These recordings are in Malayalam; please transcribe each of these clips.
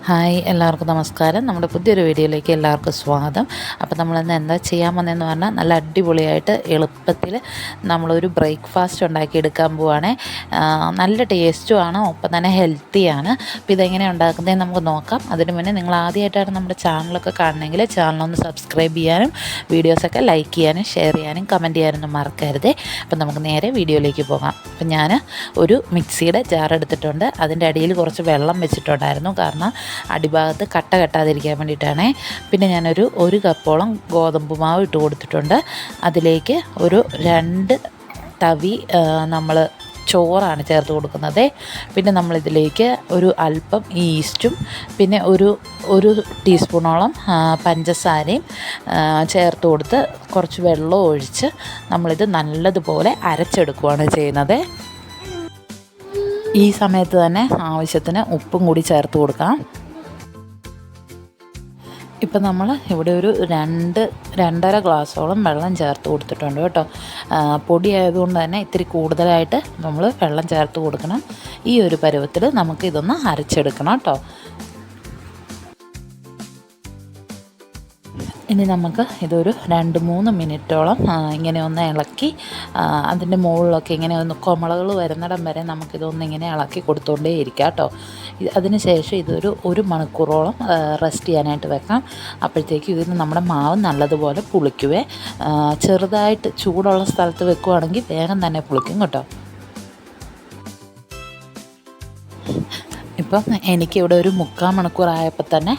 ഹായ്, എല്ലാവർക്കും നമസ്കാരം. നമ്മുടെ പുതിയൊരു വീഡിയോയിലേക്ക് എല്ലാവർക്കും സ്വാഗതം. അപ്പോൾ നമ്മളിന്ന് എന്താ ചെയ്യാൻ വന്നതെന്ന് പറഞ്ഞാൽ നല്ല അടിപൊളിയായിട്ട് എളുപ്പത്തിൽ നമ്മളൊരു ബ്രേക്ക്ഫാസ്റ്റ് ഉണ്ടാക്കിയെടുക്കാൻ പോവുകയാണേ. നല്ല ടേസ്റ്റുമാണ്, ഒപ്പം തന്നെ ഹെൽത്തിയാണ്. അപ്പോൾ ഇതെങ്ങനെ ഉണ്ടാക്കുന്നതെന്ന് നമുക്ക് നോക്കാം. അതിന് മുന്നേ നിങ്ങൾ ആദ്യമായിട്ടാണ് നമ്മുടെ ചാനലൊക്കെ കാണണമെങ്കിൽ ചാനലൊന്ന് സബ്സ്ക്രൈബ് ചെയ്യാനും വീഡിയോസൊക്കെ ലൈക്ക് ചെയ്യാനും ഷെയർ ചെയ്യാനും കമൻറ്റ് ചെയ്യാനൊന്നും മറക്കരുതേ. അപ്പോൾ നമുക്ക് നേരെ വീഡിയോയിലേക്ക് പോകാം. അപ്പോൾ ഞാൻ ഒരു മിക്സിയുടെ ജാർ എടുത്തിട്ടുണ്ട്. അതിൻ്റെ അടിയിൽ കുറച്ച് വെള്ളം വെച്ചിട്ടുണ്ടായിരുന്നു, കാരണം അടിഭാഗത്ത് കട്ട കെട്ടാതിരിക്കാൻ വേണ്ടിയിട്ടാണ്. പിന്നെ ഞാനൊരു 1 കപ്പോളം ഗോതമ്പ് മാവ് ഇട്ട് കൊടുത്തിട്ടുണ്ട്. അതിലേക്ക് ഒരു 2 തവി നമ്മൾ ചോറാണ് ചേർത്ത് കൊടുക്കുന്നത്. പിന്നെ നമ്മളിതിലേക്ക് ഒരു അല്പം ഈസ്റ്റും പിന്നെ ഒരു ടീസ്പൂണോളം പഞ്ചസാരയും ചേർത്ത് കൊടുത്ത് കുറച്ച് വെള്ളം ഒഴിച്ച് നമ്മളിത് നല്ലതുപോലെ അരച്ചെടുക്കുകയാണ് ചെയ്യുന്നത്. ഈ സമയത്ത് തന്നെ ആവശ്യത്തിന് ഉപ്പും കൂടി ചേർത്ത് കൊടുക്കാം. ഇപ്പം നമ്മൾ ഇവിടെ ഒരു 2-2.5 ഗ്ലാസ്സോളം വെള്ളം ചേർത്ത് കൊടുത്തിട്ടുണ്ട് കേട്ടോ. പൊടി ആയതുകൊണ്ട് തന്നെ ഇത്തിരി കൂടുതലായിട്ട് നമ്മൾ വെള്ളം ചേർത്ത് കൊടുക്കണം. ഈ ഒരു പരുവത്തിൽ നമുക്കിതൊന്ന് അരച്ചെടുക്കണം കേട്ടോ. ഇനി നമുക്ക് ഇതൊരു 2-3 മിനിറ്റോളം ഇങ്ങനെ ഒന്ന് ഇളക്കി അതിൻ്റെ മുകളിലൊക്കെ ഇങ്ങനെ ഒന്ന് കുമളകൾ വരുന്നിടം വരെ നമുക്കിതൊന്ന് ഇങ്ങനെ ഇളക്കി കൊടുത്തുകൊണ്ടേ ഇരിക്കാം കേട്ടോ. അതിന് ശേഷം ഇതൊരു 1 മണിക്കൂറോളം റെസ്റ്റ് ചെയ്യാനായിട്ട് വെക്കാം. അപ്പോഴത്തേക്കും ഇതിന് നമ്മുടെ മാവ് നല്ലതുപോലെ പുളിക്കുവേ. ചെറുതായിട്ട് ചൂടുള്ള സ്ഥലത്ത് വെക്കുകയാണെങ്കിൽ വേഗം തന്നെ പുളിക്കും കേട്ടോ. ഇപ്പം എനിക്കിവിടെ ഒരു 3/4 മണിക്കൂറായപ്പോൾ തന്നെ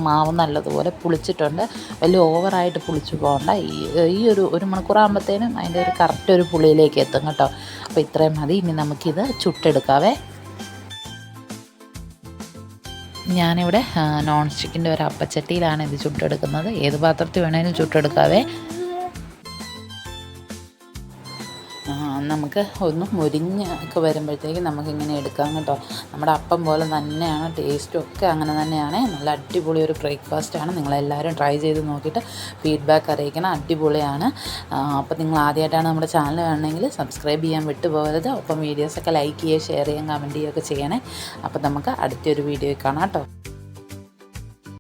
മാവ് നല്ലതുപോലെ പുളിച്ചിട്ടുണ്ട്. വലിയ ഓവറായിട്ട് പുളിച്ച് പോകണ്ട. ഈ ഒരു 1 മണിക്കൂറാകുമ്പോഴത്തേനും അതിൻ്റെ ഒരു കറക്റ്റ് ഒരു പുളിയിലേക്ക് എത്തും കേട്ടോ. അപ്പോൾ ഇത്രയും മതി. ഇനി നമുക്കിത് ചുട്ടെടുക്കാവേ. ഞാനിവിടെ നോൺ സ്റ്റിക്കിൻ്റെ ഒരു അപ്പച്ചട്ടിയിലാണ് ഇത് ചുട്ടെടുക്കുന്നത്. ഏത് പാത്രത്തിൽ വേണമെങ്കിലും ചുട്ടെടുക്കാവേ. നമുക്ക് ഒന്ന് മുരിഞ്ഞൊക്കെ വരുമ്പോഴത്തേക്കും നമുക്കിങ്ങനെ എടുക്കാം കേട്ടോ. നമ്മുടെ അപ്പം പോലെ തന്നെയാണ്, ടേസ്റ്റും ഒക്കെ അങ്ങനെ തന്നെയാണ്. നല്ല അടിപൊളി ഒരു ബ്രേക്ക്ഫാസ്റ്റാണ്. നിങ്ങളെല്ലാവരും ട്രൈ ചെയ്ത് നോക്കിയിട്ട് ഫീഡ്ബാക്ക് അറിയിക്കണം. അടിപൊളിയാണ്. അപ്പോൾ നിങ്ങൾ ആദ്യമായിട്ടാണ് നമ്മുടെ ചാനൽ കാണണമെങ്കിൽ സബ്സ്ക്രൈബ് ചെയ്യാൻ വിട്ടുപോകരുത്. ഒപ്പം വീഡിയോസൊക്കെ ലൈക്ക് ചെയ്യുക, ഷെയർ ചെയ്യാൻ, കമൻറ്റ് ചെയ്യുകയൊക്കെ ചെയ്യണേ. അപ്പോൾ നമുക്ക് അടുത്തൊരു വീഡിയോയിൽ കാണാം കേട്ടോ.